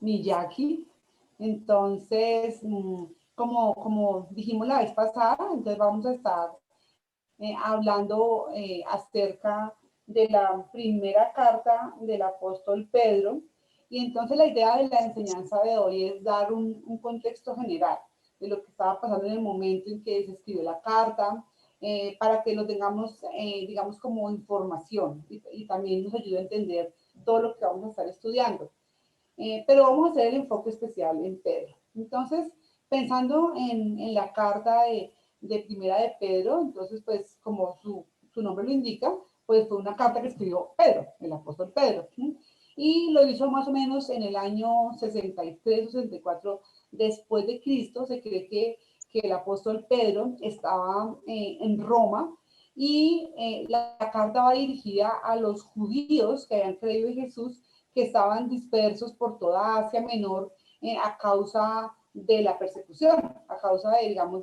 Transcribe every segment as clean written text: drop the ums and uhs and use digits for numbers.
Miyaki. Entonces, como dijimos la vez pasada, entonces vamos a estar hablando acerca de la primera carta del apóstol Pedro. Y entonces la idea de la enseñanza de hoy es dar un contexto general de lo que estaba pasando en el momento en que se escribió la carta, para que lo tengamos, digamos, como información y también nos ayude a entender todo lo que vamos a estar estudiando. Pero vamos a hacer el enfoque especial en Pedro. Entonces, pensando en la carta de primera de Pedro, entonces, pues, como su nombre lo indica, pues fue una carta que escribió Pedro, el apóstol Pedro. ¿Sí? Y lo hizo más o menos en el año 63 o 64 después de Cristo. Se cree que el apóstol Pedro estaba en Roma y la carta va dirigida a los judíos que habían creído en Jesús, que estaban dispersos por toda Asia Menor a causa de la persecución, a causa de, digamos,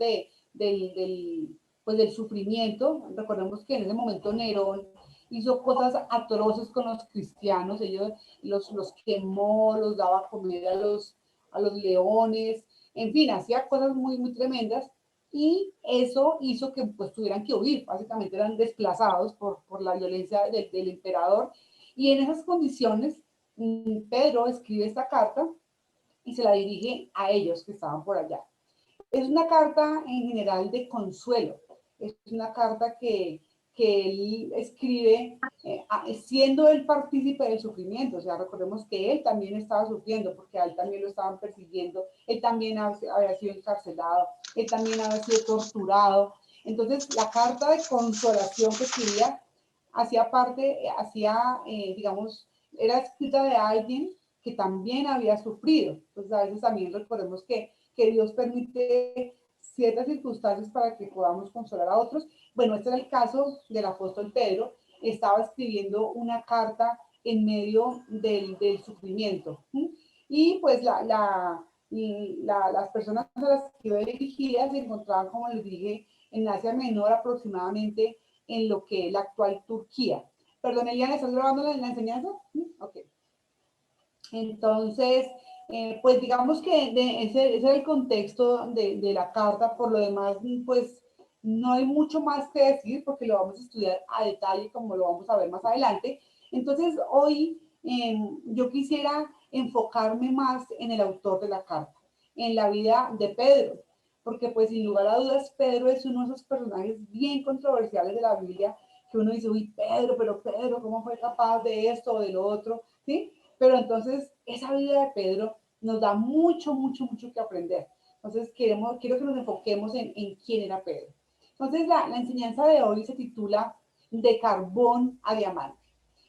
pues del sufrimiento. Recordemos que en ese momento Nerón hizo cosas atroces con los cristianos, ellos los quemó, los daba a comer a los leones, en fin, hacía cosas muy, muy tremendas, y eso hizo que pues tuvieran que huir, básicamente eran desplazados por la violencia del emperador, y en esas condiciones Pedro escribe esta carta y se la dirige a ellos que estaban por allá. Es una carta en general de consuelo, es una carta que él escribe siendo él partícipe del sufrimiento. O sea, recordemos que él también estaba sufriendo porque a él también lo estaban persiguiendo, él también había sido encarcelado, él también había sido torturado. Entonces, la carta de consolación que escribía hacía parte, digamos, era escrita de alguien que también había sufrido. Entonces, a veces también recordemos que Dios permite ciertas circunstancias para que podamos consolar a otros. Bueno, este era el caso del apóstol Pedro. Estaba escribiendo una carta en medio del sufrimiento. Y pues las personas a las que iba dirigida se encontraban, como les dije, en Asia Menor, aproximadamente en lo que es la actual Turquía. Perdón, Eliana, ¿estás grabando la enseñanza? Ok. Entonces, pues digamos que ese es el contexto de la carta. Por lo demás, pues no hay mucho más que decir porque lo vamos a estudiar a detalle como lo vamos a ver más adelante. Entonces, hoy yo quisiera enfocarme más en el autor de la carta, en la vida de Pedro, porque pues sin lugar a dudas Pedro es uno de esos personajes bien controversiales de la Biblia, que uno dice, uy, pero Pedro, ¿cómo fue capaz de esto o de lo otro? ¿Sí? Pero entonces esa vida de Pedro nos da mucho, mucho, mucho que aprender. Entonces quiero que nos enfoquemos en quién era Pedro. Entonces la enseñanza de hoy se titula De carbón a diamante.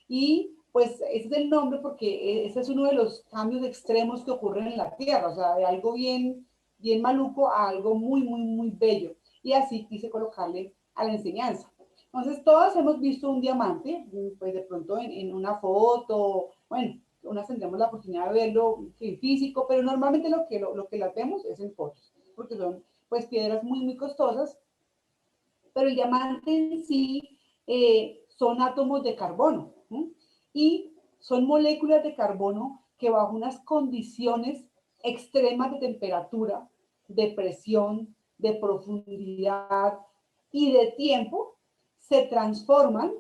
Y pues ese es el nombre porque ese es uno de los cambios extremos que ocurren en la Tierra, o sea, de algo bien, bien maluco a algo muy, muy, muy bello. Y así quise colocarle a la enseñanza. Entonces, todos hemos visto un diamante, pues de pronto en una foto, bueno, unas tendremos la oportunidad de verlo en físico, pero normalmente lo que las vemos es en fotos, porque son pues piedras muy, muy costosas, pero el diamante en sí son átomos de carbono, ¿sí? Y son moléculas de carbono que bajo unas condiciones extremas de temperatura, de presión, de profundidad y de tiempo se transforman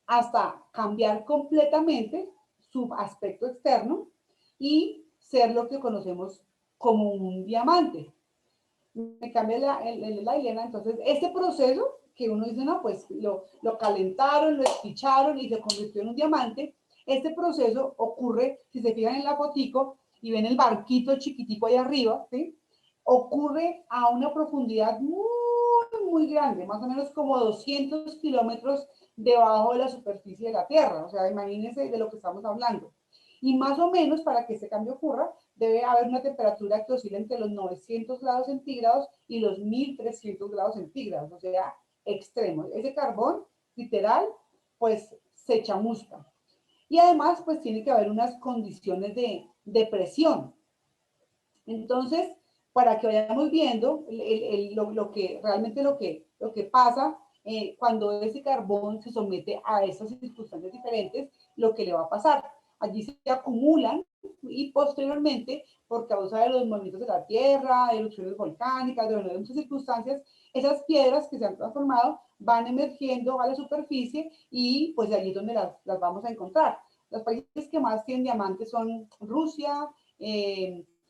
hasta cambiar completamente su aspecto externo y ser lo que conocemos como un diamante. Me cambia la hilera. Entonces, este proceso que uno dice, no, pues lo calentaron, lo espicharon y se convirtió en un diamante. Este proceso ocurre, si se fijan en la fotico y ven el barquito chiquitico ahí arriba, ¿sí? Ocurre a una profundidad muy, muy grande, más o menos como 200 kilómetros debajo de la superficie de la Tierra. O sea, imagínense de lo que estamos hablando. Y más o menos para que ese cambio ocurra, debe haber una temperatura que oscila entre los 900 grados centígrados y los 1300 grados centígrados, o sea, extremos. Ese carbón, literal, pues se chamusca. Y además, pues tiene que haber unas condiciones de presión. Entonces, para que vayamos viendo lo que realmente lo que pasa cuando ese carbón se somete a esas circunstancias diferentes, lo que le va a pasar. Allí se acumulan y posteriormente, por causa de los movimientos de la Tierra, de erupciones volcánicas, de muchas circunstancias, esas piedras que se han transformado van emergiendo a la superficie y pues allí es donde las vamos a encontrar. Los países que más tienen diamantes son Rusia,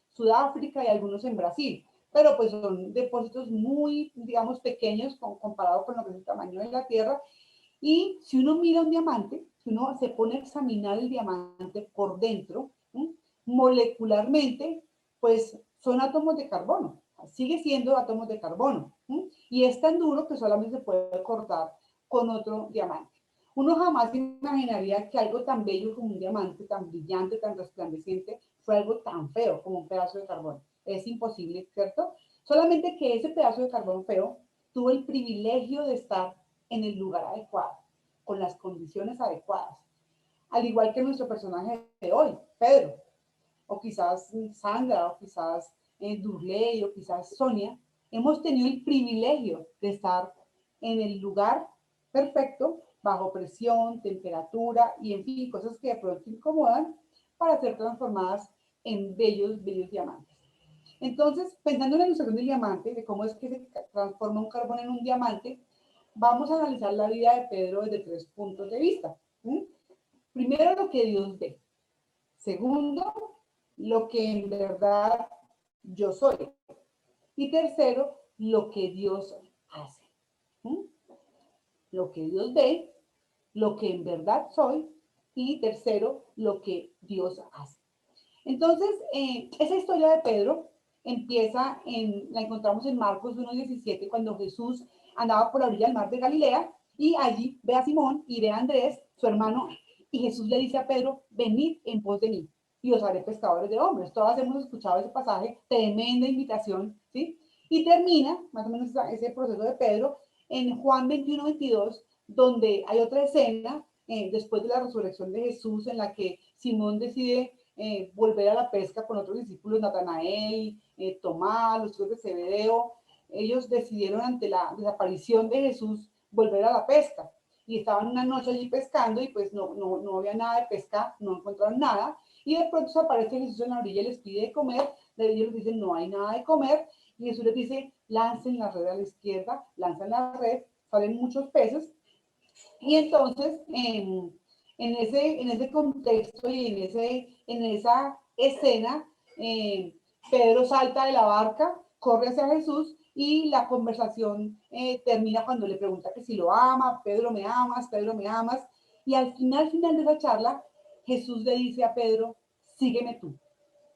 Sudáfrica y algunos en Brasil, pero pues son depósitos muy, digamos, pequeños comparado con lo que es el tamaño de la Tierra. Y si uno mira un diamante, si uno se pone a examinar el diamante por dentro, molecularmente, pues son átomos de carbono, sigue siendo átomos de carbono, y es tan duro que solamente se puede cortar con otro diamante. Uno jamás imaginaría que algo tan bello como un diamante, tan brillante, tan resplandeciente, fue algo tan feo como un pedazo de carbón. Es imposible, ¿cierto? Solamente que ese pedazo de carbón feo tuvo el privilegio de estar en el lugar adecuado, con las condiciones adecuadas. Al igual que nuestro personaje de hoy, Pedro, o quizás Sandra, o quizás Durley, o quizás Sonia, hemos tenido el privilegio de estar en el lugar perfecto, bajo presión, temperatura y en fin, cosas que de pronto incomodan para ser transformadas en bellos, bellos diamantes. Entonces, pensando en la ilustración del diamante, de cómo es que se transforma un carbón en un diamante, vamos a analizar la vida de Pedro desde 3 puntos de vista. Primero, lo que Dios ve. Segundo, lo que en verdad yo soy. Y tercero, lo que Dios hace. Lo que Dios ve, lo que en verdad soy. Y tercero, lo que Dios hace. Entonces, esa historia de Pedro la encontramos en Marcos 1:17, cuando Jesús andaba por la orilla del mar de Galilea y allí ve a Simón y ve a Andrés, su hermano, y Jesús le dice a Pedro, venid en pos de mí y os haré pescadores de hombres. Todas hemos escuchado ese pasaje, tremenda invitación, ¿sí? Y termina, más o menos, ese proceso de Pedro en Juan 21:22, donde hay otra escena, después de la resurrección de Jesús, en la que Simón decide volver a la pesca con otros discípulos, Natanael, Tomás, los hijos de Zebedeo. Ellos decidieron ante la desaparición de Jesús volver a la pesca y estaban una noche allí pescando y pues no había nada de pesca, no encontraron nada y de pronto se aparece Jesús en la orilla y les pide de comer, ellos les dicen no hay nada de comer y Jesús les dice lancen la red a la izquierda, lanzan la red, salen muchos peces y entonces en ese contexto y en esa escena, Pedro salta de la barca, corre hacia Jesús y la conversación termina cuando le pregunta que si lo ama, Pedro me amas, Pedro me amas. Y al final de esa charla, Jesús le dice a Pedro, sígueme tú.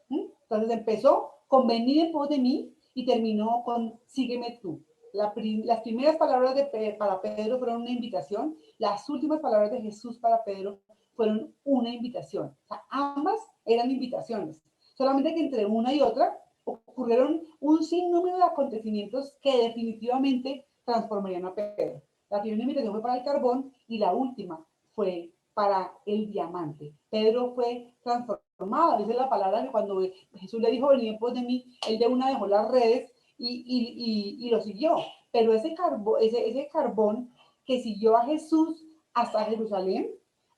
Entonces empezó con venid en pos de mí y terminó con sígueme tú. Las primeras palabras para Pedro fueron una invitación, las últimas palabras de Jesús para Pedro fueron una invitación. O sea, ambas eran invitaciones, solamente que entre una y otra ocurrieron un sinnúmero de acontecimientos que definitivamente transformarían a Pedro. La primera invitación fue para el carbón y la última fue para el diamante. Pedro fue transformado, dice la palabra que cuando Jesús le dijo, venid en pos de mí, él de una dejó las redes y lo siguió. Pero ese carbón que siguió a Jesús hasta Jerusalén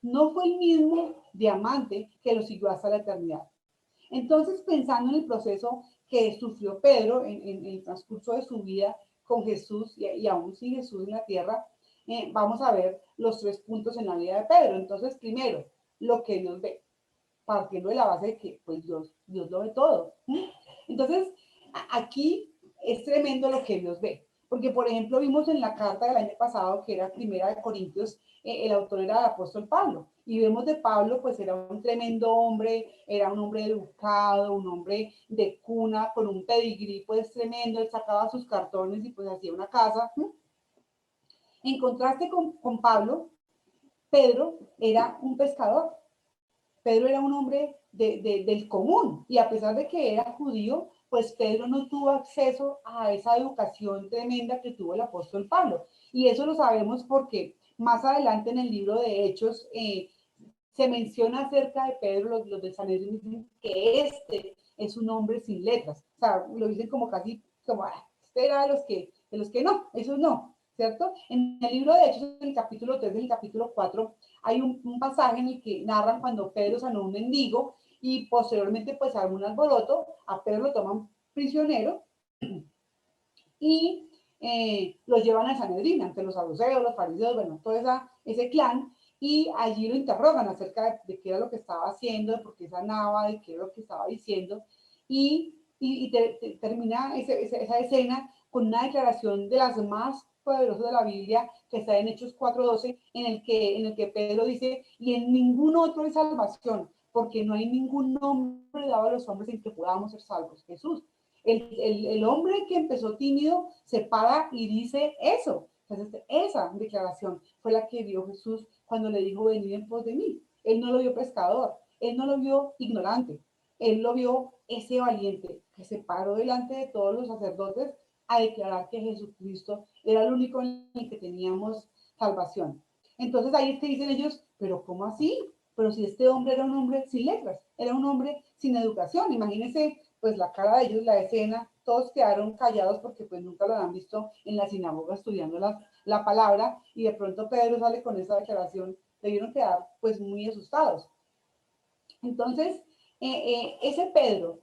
no fue el mismo diamante que lo siguió hasta la eternidad. Entonces, pensando en el proceso que sufrió Pedro en el transcurso de su vida con Jesús y aún sin Jesús en la tierra, vamos a ver los 3 puntos en la vida de Pedro. Entonces, primero, lo que Dios ve, partiendo de la base de que pues Dios lo ve todo. Entonces, aquí es tremendo lo que Dios ve. Porque, por ejemplo, vimos en la carta del año pasado, que era Primera de Corintios, el autor era el apóstol Pablo. Y vemos de Pablo, pues era un tremendo hombre, era un hombre educado, un hombre de cuna, con un pedigrí, pues tremendo. Él sacaba sus cartones y pues hacía una casa. En contraste con Pablo, Pedro era un pescador. Pedro era un hombre del común y a pesar de que era judío, pues Pedro no tuvo acceso a esa educación tremenda que tuvo el apóstol Pablo. Y eso lo sabemos porque más adelante en el libro de Hechos se menciona acerca de Pedro, los del Sanedrín dicen que este es un hombre sin letras. O sea, lo dicen como casi, como, este era de los que no, esos no, ¿cierto? En el libro de Hechos, en el capítulo 3, en el capítulo 4, hay un pasaje en el que narran cuando Pedro sanó un mendigo y posteriormente pues arma un alboroto, a Pedro lo toman prisionero y lo llevan a Sanedrín, ante los saduceos, los fariseos, bueno, todo ese clan, y allí lo interrogan acerca de qué era lo que estaba haciendo, de por qué sanaba, de qué era lo que estaba diciendo, y termina esa escena con una declaración de las más poderosas de la Biblia, que está en Hechos 4:12, en el que Pedro dice, y en ningún otro hay salvación, porque no hay ningún nombre dado a los hombres en que podamos ser salvos. Jesús. El hombre que empezó tímido se para y dice eso. Entonces, esa declaración fue la que vio Jesús cuando le dijo, venid en pos de mí. Él no lo vio pescador, él no lo vio ignorante, él lo vio ese valiente que se paró delante de todos los sacerdotes a declarar que Jesucristo era el único en el que teníamos salvación. Entonces ahí es que dicen ellos, pero ¿cómo así? Pero si este hombre era un hombre sin letras, era un hombre sin educación. Imagínense pues la cara de ellos, la escena, todos quedaron callados porque pues nunca lo habían visto en la sinagoga estudiando la palabra, y de pronto Pedro sale con esa declaración, debieron quedar pues muy asustados. Entonces, ese Pedro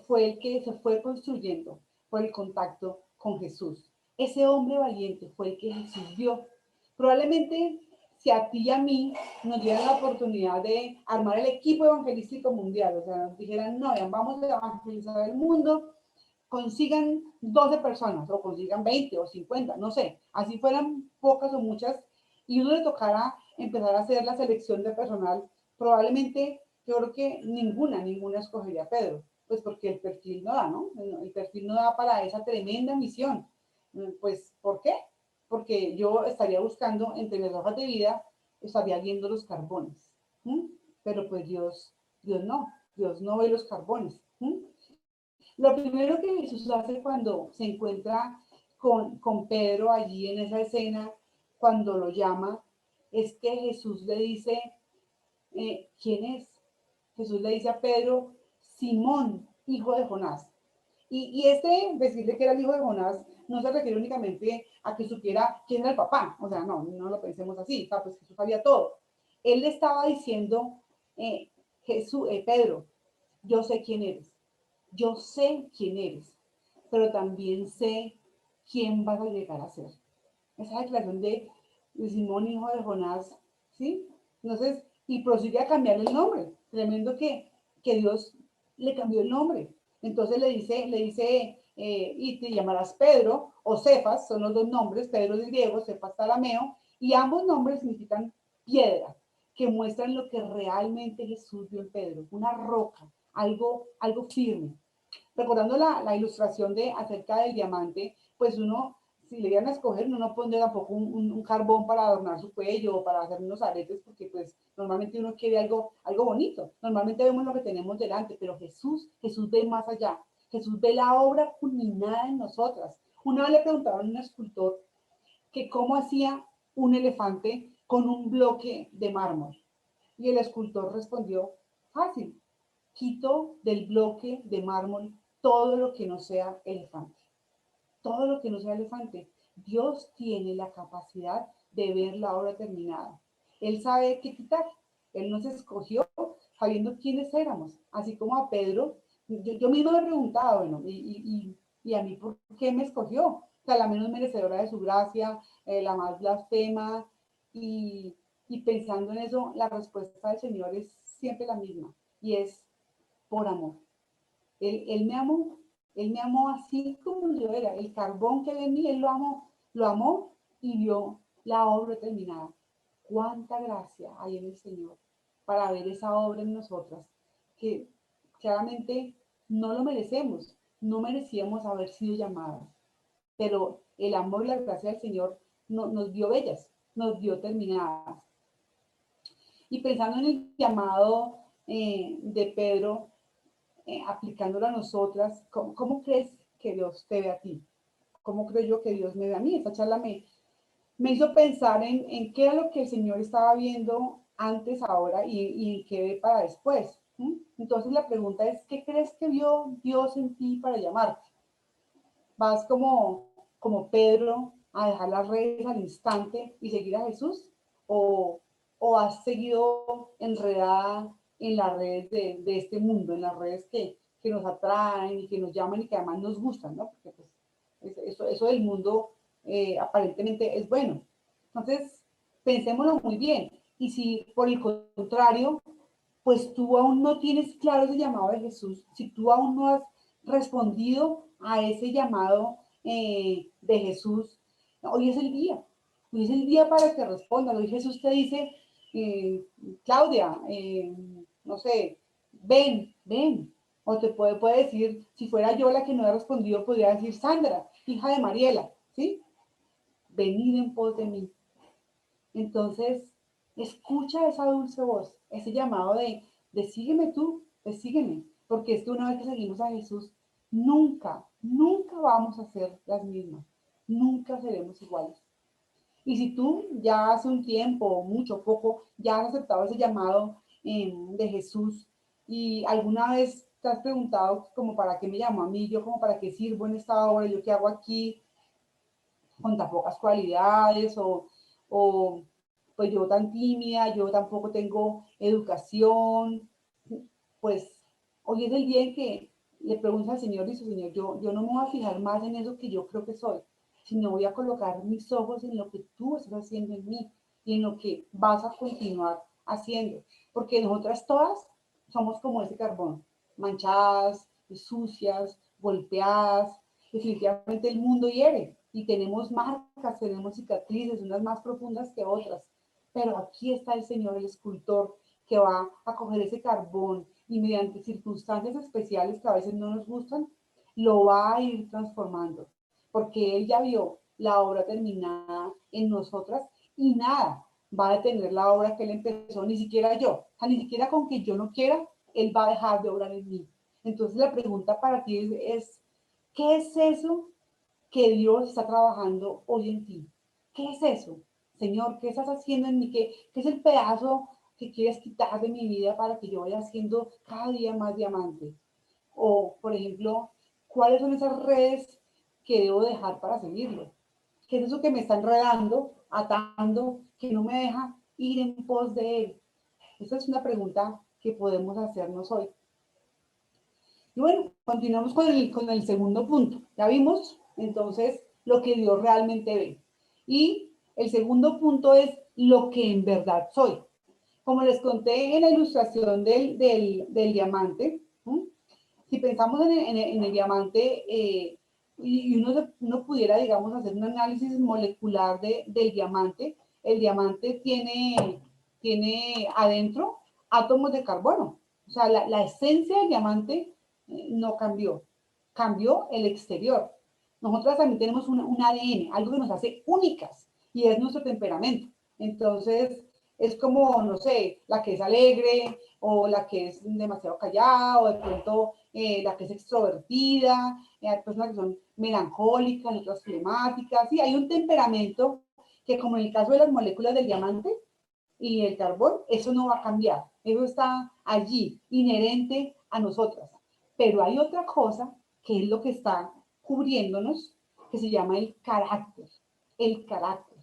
fue el que se fue construyendo por el contacto con Jesús. Ese hombre valiente fue el que Jesús vio. Probablemente si a ti y a mí nos dieran la oportunidad de armar el equipo evangelístico mundial, o sea, nos dijeran, no, vamos a evangelizar el mundo, consigan 12 personas, o consigan 20 o 50, no sé, así fueran pocas o muchas, y uno le tocara empezar a hacer la selección de personal, probablemente yo creo que ninguna escogería a Pedro, pues porque el perfil no da, ¿no? El perfil no da para esa tremenda misión. Pues, ¿por qué? Porque yo estaría buscando entre mis hojas de vida, estaría viendo los carbones, ¿sí? Pero pues Dios no ve los carbones, ¿sí? Lo primero que Jesús hace cuando se encuentra con Pedro allí en esa escena, cuando lo llama, es que Jesús le dice, ¿quién es? Jesús le dice a Pedro, Simón, hijo de Jonás. Y este decirle que era el hijo de Jonás no se refiere únicamente a que supiera quién era el papá, o sea, no lo pensemos así, pues Jesús sabía todo. Él le estaba diciendo, Pedro, yo sé quién eres, yo sé quién eres, pero también sé quién vas a llegar a ser. Esa declaración de Simón, hijo de Jonás, ¿sí? Entonces, y prosigue a cambiarle el nombre. Tremendo que Dios le cambió el nombre. Entonces y te llamarás Pedro o Cefas, son los dos nombres, Pedro es griego, Cefas arameo, y ambos nombres significan piedra, que muestran lo que realmente Jesús vio en Pedro, una roca, algo firme. Recordando la ilustración acerca del diamante, pues uno, si le iban a escoger, uno no pone tampoco un carbón para adornar su cuello o para hacer unos aretes, porque pues normalmente uno quiere algo bonito. Normalmente vemos lo que tenemos delante, pero Jesús ve más allá. Jesús ve la obra culminada en nosotras. Una vez le preguntaron a un escultor que cómo hacía un elefante con un bloque de mármol. Y el escultor respondió, fácil, quito del bloque de mármol todo lo que no sea elefante. Todo lo que no sea elefante. Dios tiene la capacidad de ver la obra terminada. Él sabe qué quitar. Él nos escogió sabiendo quiénes éramos. Así como a Pedro, yo mismo me he preguntado, bueno, y a mí, ¿por qué me escogió? O sea, la menos merecedora de su gracia, la más blasfema, y pensando en eso, la respuesta del Señor es siempre la misma, y es por amor. Él me amó así como yo era, el carbón que en mí, él lo amó y vio la obra terminada. Cuánta gracia hay en el Señor para ver esa obra en nosotras, que claramente no lo merecemos, no merecíamos haber sido llamadas, pero el amor y la gracia del Señor nos dio bellas, nos dio terminadas. Y pensando en el llamado de Pedro, aplicándolo a nosotras, ¿cómo crees que Dios te ve a ti? ¿Cómo creo yo que Dios me ve a mí? Esta charla me hizo pensar en qué era lo que el Señor estaba viendo antes, ahora y en qué ve para después. Entonces la pregunta es, ¿qué crees que vio Dios en ti para llamarte? ¿Vas como Pedro a dejar las redes al instante y seguir a Jesús? ¿O has seguido enredada en las redes de este mundo, en las redes que nos atraen y que nos llaman y que además nos gustan, ¿no? Porque pues eso del mundo aparentemente es bueno. Entonces, pensémoslo muy bien. Y si por el contrario, pues tú aún no tienes claro ese llamado de Jesús, si tú aún no has respondido a ese llamado de Jesús, hoy es el día. Hoy es el día para que respondan. Hoy Jesús te dice, Claudia, no sé, ven, ven. O te puede decir, si fuera yo la que no he respondido, podría decir Sandra, hija de Mariela, ¿sí? Venid en pos de mí. Entonces, escucha esa dulce voz, ese llamado de sígueme tú, de sígueme, porque es que una vez que seguimos a Jesús, nunca, nunca vamos a ser las mismas, nunca seremos iguales. Y si tú ya hace un tiempo, mucho, poco, ya has aceptado ese llamado de Jesús y alguna vez te has preguntado como para qué me llamó a mí, yo como para qué sirvo en esta obra, yo qué hago aquí con tan pocas cualidades o pues yo tan tímida, yo tampoco tengo educación, pues hoy es el día en que le preguntas al Señor, dice, Señor, yo no me voy a fijar más en eso que yo creo que soy, sino voy a colocar mis ojos en lo que tú estás haciendo en mí y en lo que vas a continuar haciendo. Porque nosotras todas somos como ese carbón, manchadas, sucias, golpeadas. Definitivamente el mundo hiere y tenemos marcas, tenemos cicatrices, unas más profundas que otras. Pero aquí está el Señor, el escultor, que va a coger ese carbón y mediante circunstancias especiales que a veces no nos gustan, lo va a ir transformando, porque Él ya vio la obra terminada en nosotras y nada va a detener la obra que Él empezó, ni siquiera yo, o sea, ni siquiera con que yo no quiera, Él va a dejar de obrar en mí. Entonces la pregunta para ti es ¿qué es eso que Dios está trabajando hoy en ti? ¿Qué es eso? Señor, ¿qué estás haciendo en mí? ¿Qué es el pedazo que quieres quitar de mi vida para que yo vaya siendo cada día más diamante? O, por ejemplo, ¿cuáles son esas redes que debo dejar para seguirlo? ¿Qué es eso que me está enredando, atando, que no me deja ir en pos de él? Esa es una pregunta que podemos hacernos hoy. Y bueno, continuamos con el segundo punto. Ya vimos entonces lo que Dios realmente ve. Y el segundo punto es lo que en verdad soy. Como les conté en la ilustración del diamante, ¿sí? Si pensamos en el diamante y uno pudiera, digamos, hacer un análisis molecular del diamante, el diamante tiene adentro átomos de carbono. O sea, la esencia del diamante no cambió, cambió el exterior. Nosotras también tenemos un ADN, algo que nos hace únicas, y es nuestro temperamento. Entonces, es como, no sé, la que es alegre, o la que es demasiado callada, o de pronto la que es extrovertida, hay personas que son melancólicas, otras flemáticas, sí, hay un temperamento que como en el caso de las moléculas del diamante y el carbón, eso no va a cambiar, eso está allí, inherente a nosotras. Pero hay otra cosa que es lo que está cubriéndonos, que se llama el carácter, el carácter.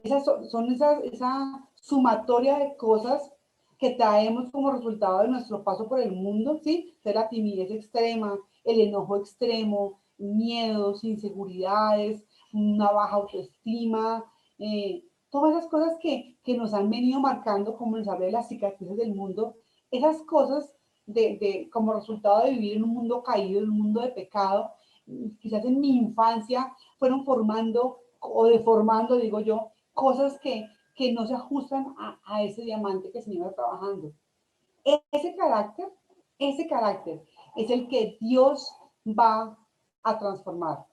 Esas son esa sumatoria de cosas que traemos como resultado de nuestro paso por el mundo, ¿sí? De la timidez extrema, el enojo extremo, miedos, inseguridades, una baja autoestima, todas esas cosas que nos han venido marcando, como nos habla de las cicatrices del mundo, esas cosas como resultado de vivir en un mundo caído, en un mundo de pecado, quizás en mi infancia fueron formando o deformando, digo yo, cosas que no se ajustan a ese diamante que se iba trabajando. Ese carácter, ese carácter es el que Dios va a transformar.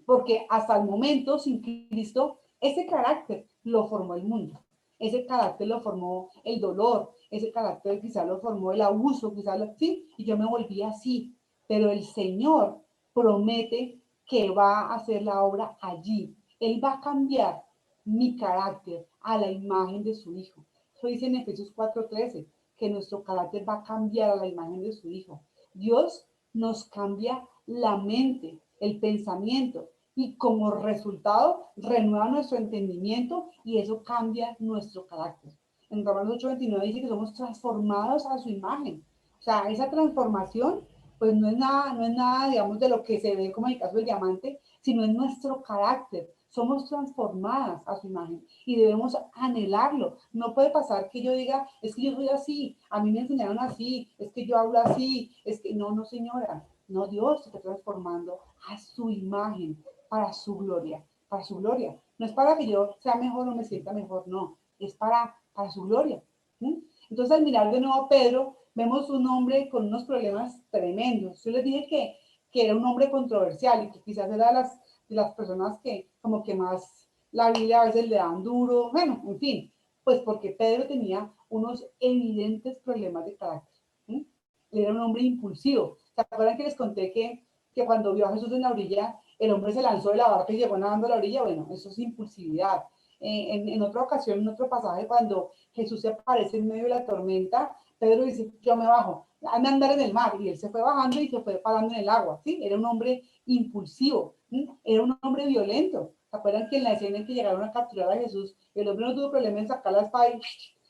Porque hasta el momento, sin Cristo, ese carácter lo formó el mundo. Ese carácter lo formó el dolor, ese carácter quizás lo formó el abuso, quizás sí, y yo me volví así. Pero el Señor promete que va a hacer la obra allí. Él va a cambiar mi carácter a la imagen de su Hijo. Eso dice en Efesios 4:13, que nuestro carácter va a cambiar a la imagen de su Hijo. Dios nos cambia la mente, el pensamiento, y como resultado renueva nuestro entendimiento y eso cambia nuestro carácter. en Romanos 8:29 dice que somos transformados a su imagen. O sea, esa transformación, pues no es nada, digamos, de lo que se ve como en el caso del diamante, sino en nuestro carácter. Somos transformadas a su imagen y debemos anhelarlo. No puede pasar que yo diga, es que yo soy así, a mí me enseñaron así, es que yo hablo así, es que no, no señora, no, Dios se está transformando a su imagen, para su gloria, para su gloria. No es para que yo sea mejor o me sienta mejor, no, es para su gloria. ¿Sí? Entonces, al mirar de nuevo a Pedro, vemos un hombre con unos problemas tremendos. Yo les dije que era un hombre controversial y que quizás era de las personas que como que más la Biblia a veces le dan duro, bueno, en fin, pues porque Pedro tenía unos evidentes problemas de carácter. ¿Sí? Era un hombre impulsivo. ¿Se acuerdan que les conté que cuando vio a Jesús en la orilla, el hombre se lanzó de la barca y llegó nadando a la orilla? Bueno, eso es impulsividad. En otra ocasión, en otro pasaje, cuando Jesús se aparece en medio de la tormenta, Pedro dice, yo me bajo, a andar en el mar, y él se fue bajando y se fue parando en el agua, ¿sí? Era un hombre impulsivo, ¿sí? Era un hombre violento. ¿Se acuerdan que en la escena en que llegaron a capturar a Jesús, el hombre no tuvo problema en sacar la espada y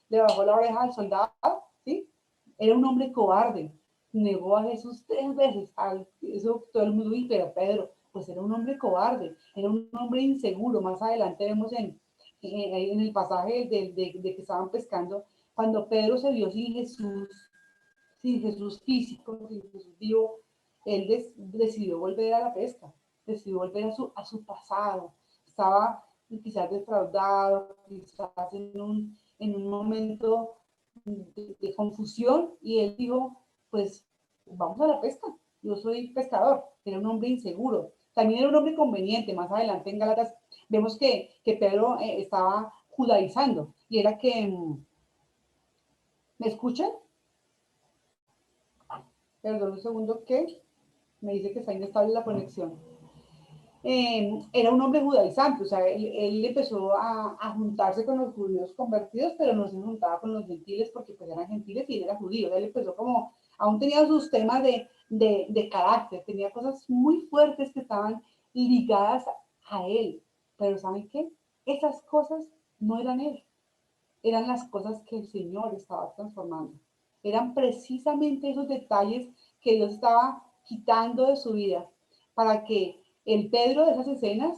le bajó la oreja al soldado, ¿sí? Era un hombre cobarde, negó a Jesús 3 veces, eso todo el mundo dice, pero Pedro, pues era un hombre cobarde, era un hombre inseguro. Más adelante vemos en el pasaje de que estaban pescando, cuando Pedro se vio sin Jesús físico, sin Jesús vivo, él decidió volver a la pesca, decidió volver a su pasado. Estaba quizás defraudado, quizás en un momento de confusión, y él dijo, pues vamos a la pesca, yo soy pescador. Era un hombre inseguro. También era un hombre conveniente. Más adelante en Gálatas vemos que Pedro estaba judaizando, y era que, ¿me escuchan? Perdón un segundo, que me dice que está inestable la conexión. Era un hombre judaizante, o sea, él empezó a juntarse con los judíos convertidos, pero no se juntaba con los gentiles porque pues eran gentiles y él era judío. Él empezó como, aún tenía sus temas de carácter, tenía cosas muy fuertes que estaban ligadas a él, pero ¿saben qué? Esas cosas no eran él, eran las cosas que el Señor estaba transformando. Eran precisamente esos detalles que Dios estaba quitando de su vida para que el Pedro de esas escenas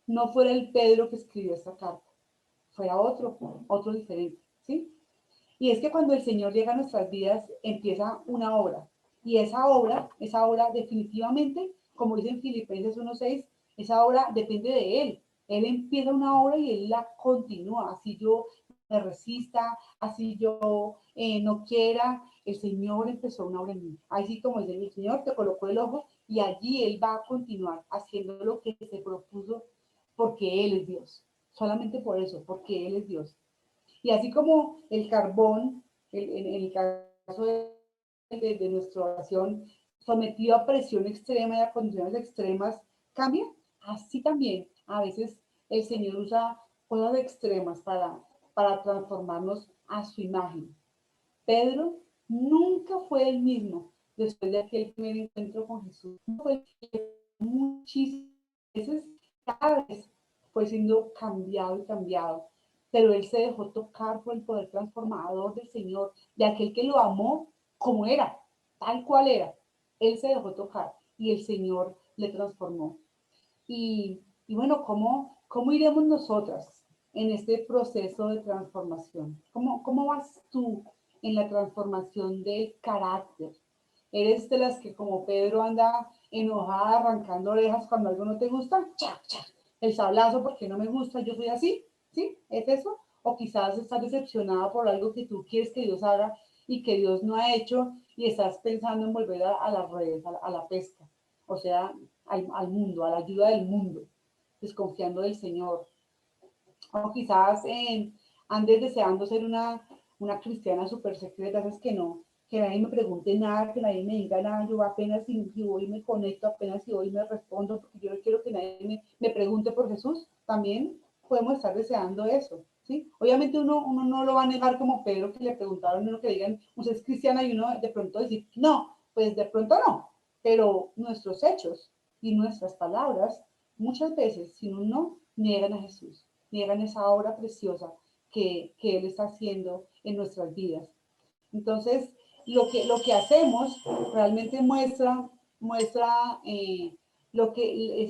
no fuera el Pedro que escribió esta carta, fuera otro diferente, ¿sí? Y es que cuando el Señor llega a nuestras vidas, empieza una obra. Y esa obra definitivamente, como dice en Filipenses 1:6, esa obra depende de Él. Él empieza una obra y Él la continúa. Así yo me resista, así yo no quiera, el Señor empezó una obra en mí. Así como dice, el Señor te colocó el ojo y allí Él va a continuar haciendo lo que se propuso porque Él es Dios. Solamente por eso, porque Él es Dios. Y así como el carbón, en el caso de nuestra oración, sometido a presión extrema y a condiciones extremas, cambia, así también a veces el Señor usa cosas extremas para transformarnos a su imagen. Pedro nunca fue el mismo después de aquel primer encuentro con Jesús. Muchísimas veces, cada vez fue siendo cambiado y cambiado, pero él se dejó tocar por el poder transformador del Señor, de aquel que lo amó como era, tal cual era. Él se dejó tocar y el Señor le transformó. Y bueno, ¿cómo iremos nosotras en este proceso de transformación? ¿Cómo vas tú en la transformación del carácter? ¿Eres de las que como Pedro anda enojada, arrancando orejas cuando algo no te gusta? ¡Cha, cha! El sablazo porque no me gusta, yo soy así, ¿sí? ¿Es eso? O quizás estás decepcionada por algo que tú quieres que Dios haga y que Dios no ha hecho, y estás pensando en volver a las redes, a la pesca, o sea, al mundo, a la ayuda del mundo, desconfiando del Señor. O quizás andes deseando ser una cristiana súper secreta, es que nadie me pregunte nada, que nadie me diga nada, yo apenas si voy me conecto, apenas si voy me respondo, porque yo no quiero que nadie me pregunte por Jesús. También podemos estar deseando eso, ¿sí? Obviamente uno no lo va a negar como Pedro, que le preguntaron, uno que digan, ¿usted es cristiana? Y uno de pronto decir, no, pues de pronto no, pero nuestros hechos y nuestras palabras muchas veces, si no, niegan a Jesús, niegan esa obra preciosa que Él está haciendo en nuestras vidas. Entonces, lo que hacemos realmente muestra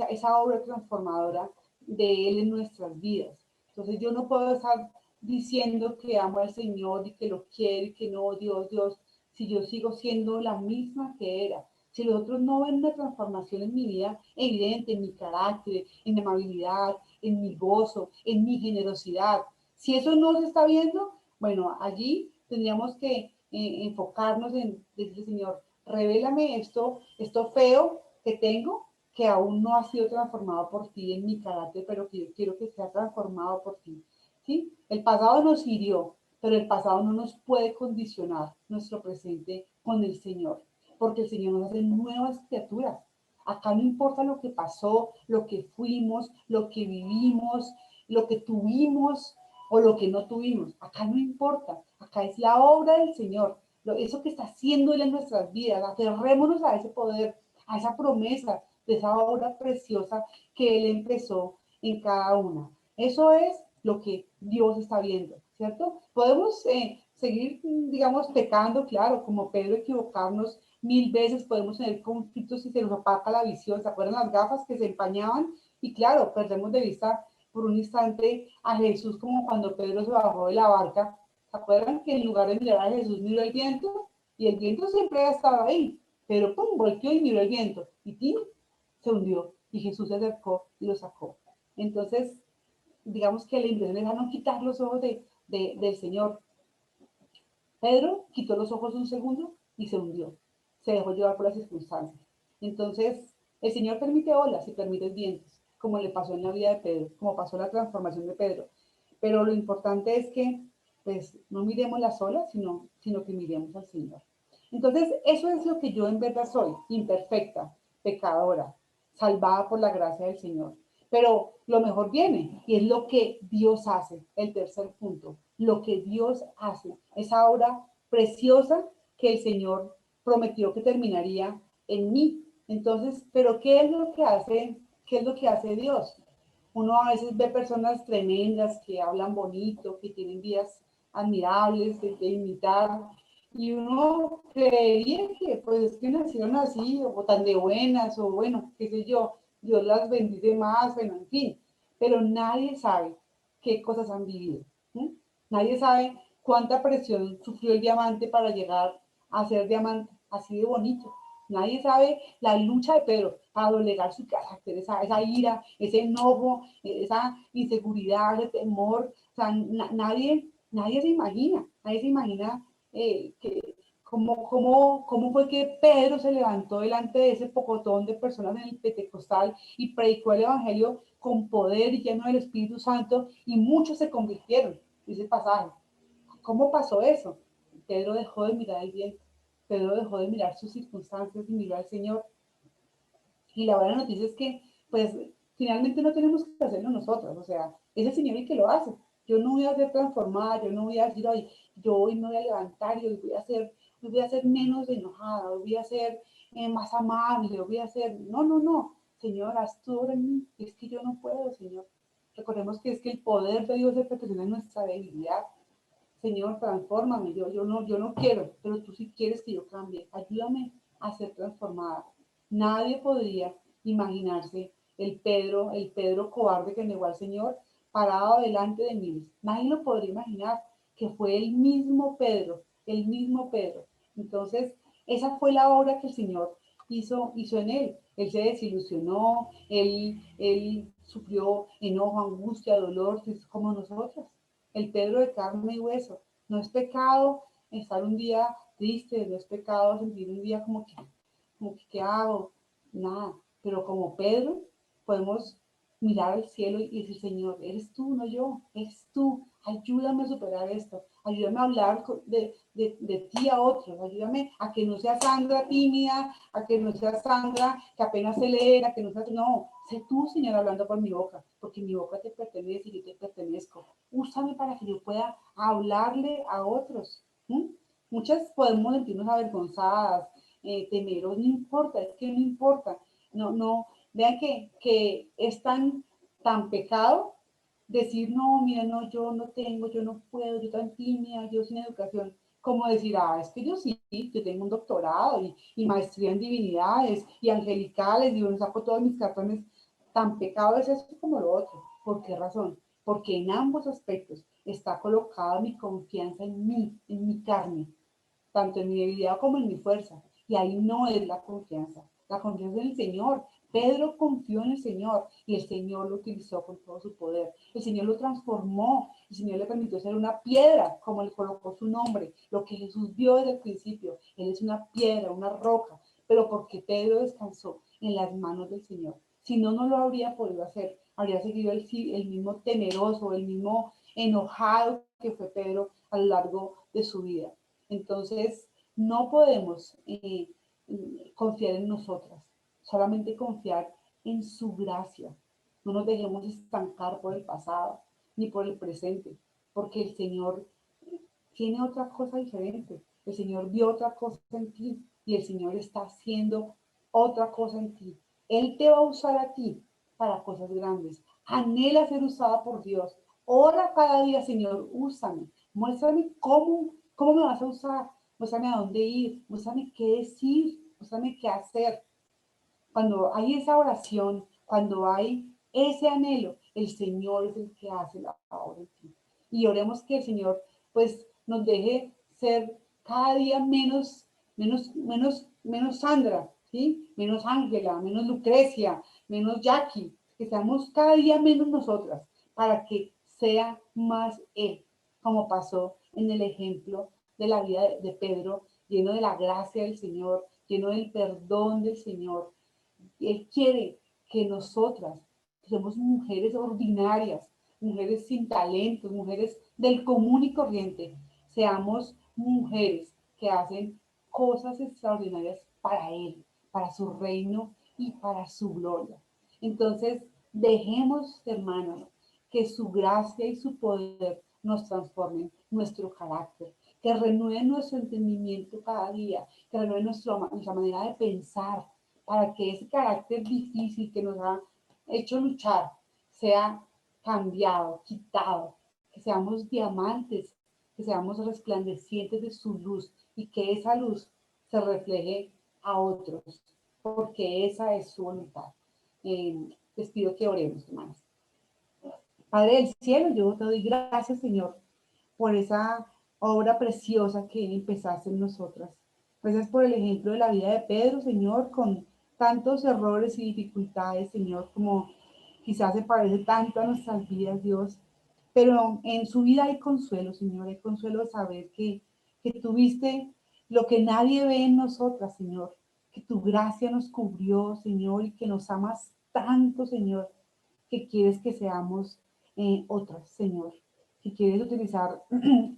esa obra transformadora de Él en nuestras vidas. Entonces, yo no puedo estar diciendo que amo al Señor y que lo quiero y que no, Dios, Dios, si yo sigo siendo la misma que era. Si los otros no ven una transformación en mi vida evidente, en mi carácter, en mi amabilidad, en mi gozo, en mi generosidad, si eso no se está viendo, bueno, allí tendríamos que enfocarnos en decirle, Señor, revélame esto feo que tengo, que aún no ha sido transformado por ti en mi carácter, pero que yo quiero que sea transformado por ti. ¿Sí? El pasado nos hirió, pero el pasado no nos puede condicionar nuestro presente con el Señor, porque el Señor nos hace nuevas criaturas. Acá no importa lo que pasó, lo que fuimos, lo que vivimos, lo que tuvimos o lo que no tuvimos. Acá no importa. Acá es la obra del Señor. Eso que está haciendo Él en nuestras vidas. Aferrémonos a ese poder, a esa promesa de esa obra preciosa que Él empezó en cada una. Eso es lo que Dios está viendo, ¿cierto? Podemos seguir, digamos, pecando, claro, como Pedro, equivocarnos 1000 veces, podemos tener conflictos y se nos opaca la visión. ¿Se acuerdan las gafas que se empañaban? Y claro, perdemos de vista por un instante a Jesús, como cuando Pedro se bajó de la barca. ¿Se acuerdan que en lugar de mirar a Jesús miró el viento? Y el viento siempre ha estado ahí, pero pum, volteó y miró el viento. Y ¡tim! Se hundió. Y Jesús se acercó y lo sacó. Entonces, digamos que la intención es a no quitar los ojos del Señor. Pedro quitó los ojos un segundo y se hundió. Se dejó llevar por las circunstancias. Entonces, el Señor permite olas y permite vientos, como le pasó en la vida de Pedro, como pasó la transformación de Pedro. Pero lo importante es que, pues, no miremos las olas, sino que miremos al Señor. Entonces, eso es lo que yo en verdad soy, imperfecta, pecadora, salvada por la gracia del Señor. Pero lo mejor viene y es lo que Dios hace, el tercer punto, lo que Dios hace, esa obra preciosa que el Señor prometió que terminaría en mí. Entonces, pero ¿qué es lo que hace? ¿Qué es lo que hace Dios? Uno a veces ve personas tremendas que hablan bonito, que tienen vidas admirables, de imitar, y uno creería que pues es que nacieron así, o tan de buenas, o bueno, qué sé yo, Dios las bendice más, bueno, en fin, pero nadie sabe qué cosas han vivido. ¿Sí? Nadie sabe cuánta presión sufrió el diamante para llegar a ser diamante, así de bonito. Nadie sabe la lucha de Pedro para doblegar su carácter, esa ira, ese enojo, esa inseguridad, ese temor. O sea, nadie se imagina cómo fue que Pedro se levantó delante de ese pocotón de personas en el Pentecostal y predicó el Evangelio con poder y lleno del Espíritu Santo y muchos se convirtieron, dice el pasaje. ¿Cómo pasó eso? Pedro dejó de mirar el viento, Pedro dejó de mirar sus circunstancias y miró al Señor. Y la buena noticia es que, pues, finalmente no tenemos que hacerlo nosotros, o sea, es el Señor el que lo hace. Yo no voy a ser transformada, yo no voy a decir, hoy, yo hoy me voy a levantar y hoy voy a ser menos enojada, hoy voy a ser más amable, hoy voy a ser, no, Señor, haz tú obra en mí, es que yo no puedo, Señor. Recordemos que es que el poder de Dios se perfecciona en nuestra debilidad. Señor, transfórmame, yo no quiero, pero tú sí quieres que yo cambie. Ayúdame a ser transformada. Nadie podría imaginarse el Pedro cobarde que negó al Señor parado delante de miles. Nadie lo podría imaginar que fue el mismo Pedro. Entonces, esa fue la obra que el Señor hizo en él. Él se desilusionó, él sufrió enojo, angustia, dolor, como nosotros. El Pedro de carne y hueso. No es pecado estar un día triste, no es pecado sentir un día como que ¿qué hago? Nada. Pero como Pedro, podemos mirar al cielo y decir, Señor, eres tú, no yo, eres tú. Ayúdame a superar esto. Ayúdame a hablar de ti a otros. Ayúdame a que no sea Sandra tímida, a que no sea Sandra que apenas se lee, a que no sea... No, sé tú, Señor, hablando por mi boca, porque mi boca te pertenece y yo te pertenezco. Úsame para que yo pueda hablarle a otros. ¿Mm? Muchas podemos sentirnos avergonzadas, temeros, no importa, es que no importa. No, vean que es tan pecado decir, no, mira, no, yo no tengo, yo no puedo, yo tan tímida, yo sin educación, como decir, es que yo sí, yo tengo un doctorado y maestría en divinidades y angelicales y yo saco todos mis cartones, tan pecado es eso como lo otro. ¿Por qué razón? Porque en ambos aspectos está colocada mi confianza en mi carne, tanto en mi debilidad como en mi fuerza. Y ahí no es la confianza en el Señor. Pedro confió en el Señor y el Señor lo utilizó con todo su poder. El Señor lo transformó, el Señor le permitió ser una piedra, como le colocó su nombre, lo que Jesús vio desde el principio. Él es una piedra, una roca, pero porque Pedro descansó en las manos del Señor. Si no, no lo habría podido hacer. Habría seguido el mismo temeroso, el mismo enojado que fue Pedro a lo largo de su vida. Entonces, no podemos confiar en nosotras, solamente confiar en su gracia. No nos dejemos estancar por el pasado ni por el presente, porque el Señor tiene otra cosa diferente. El Señor vio otra cosa en ti y el Señor está haciendo otra cosa en ti. Él te va a usar a ti para cosas grandes. Anhela ser usada por Dios. Ora cada día, Señor, úsame. Muéstrame cómo me vas a usar. Muéstrame a dónde ir. Muéstrame qué decir. Muéstrame qué hacer. Cuando hay esa oración, cuando hay ese anhelo, el Señor es el que hace la obra en ti. Y oremos que el Señor pues nos deje ser cada día menos Sandra, ¿sí? Menos Ángela, menos Lucrecia, menos Jackie, que seamos cada día menos nosotras, para que sea más Él, como pasó en el ejemplo de la vida de Pedro, lleno de la gracia del Señor, lleno del perdón del Señor. Él quiere que nosotras, que somos mujeres ordinarias, mujeres sin talentos, mujeres del común y corriente, seamos mujeres que hacen cosas extraordinarias para Él, para su reino y para su gloria. Entonces, dejemos, hermanos, que su gracia y su poder nos transformen nuestro carácter, que renueven nuestro entendimiento cada día, que renueven nuestra manera de pensar, para que ese carácter difícil que nos ha hecho luchar sea cambiado, quitado, que seamos diamantes, que seamos resplandecientes de su luz y que esa luz se refleje a otros, porque esa es su voluntad. Les pido que oremos, hermanos. Padre del cielo, yo te doy gracias, Señor, por esa obra preciosa que empezaste en nosotras. Gracias por el ejemplo de la vida de Pedro, Señor, con tantos errores y dificultades, Señor, como quizás se parece tanto a nuestras vidas, Dios. Pero en su vida hay consuelo, Señor, hay consuelo de saber que tuviste lo que nadie ve en nosotras, Señor, que tu gracia nos cubrió, Señor, y que nos amas tanto, Señor, que quieres que seamos otras, Señor, que quieres utilizar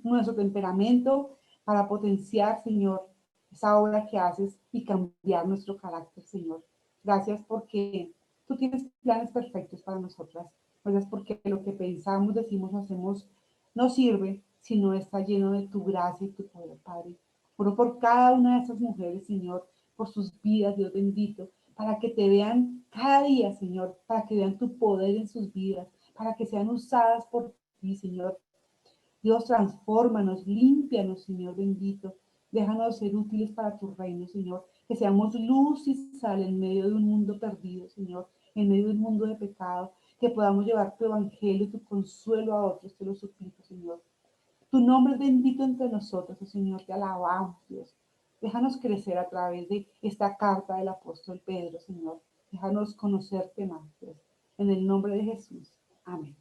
nuestro temperamento para potenciar, Señor, esa obra que haces y cambiar nuestro carácter, Señor. Gracias porque tú tienes planes perfectos para nosotras. Gracias porque lo que pensamos, decimos, hacemos no sirve si no está lleno de tu gracia y tu poder, Padre. Oro por cada una de esas mujeres, Señor, por sus vidas, Dios bendito, para que te vean cada día, Señor, para que vean tu poder en sus vidas, para que sean usadas por ti, Señor. Dios, transfórmanos, límpianos, Señor bendito. Déjanos ser útiles para tu reino, Señor. Que seamos luz y sal en medio de un mundo perdido, Señor, en medio de un mundo de pecado. Que podamos llevar tu evangelio y tu consuelo a otros, te lo suplico, Señor. Tu nombre es bendito entre nosotros, oh Señor, te alabamos, Dios. Déjanos crecer a través de esta carta del apóstol Pedro, Señor. Déjanos conocerte más, Dios. En el nombre de Jesús. Amén.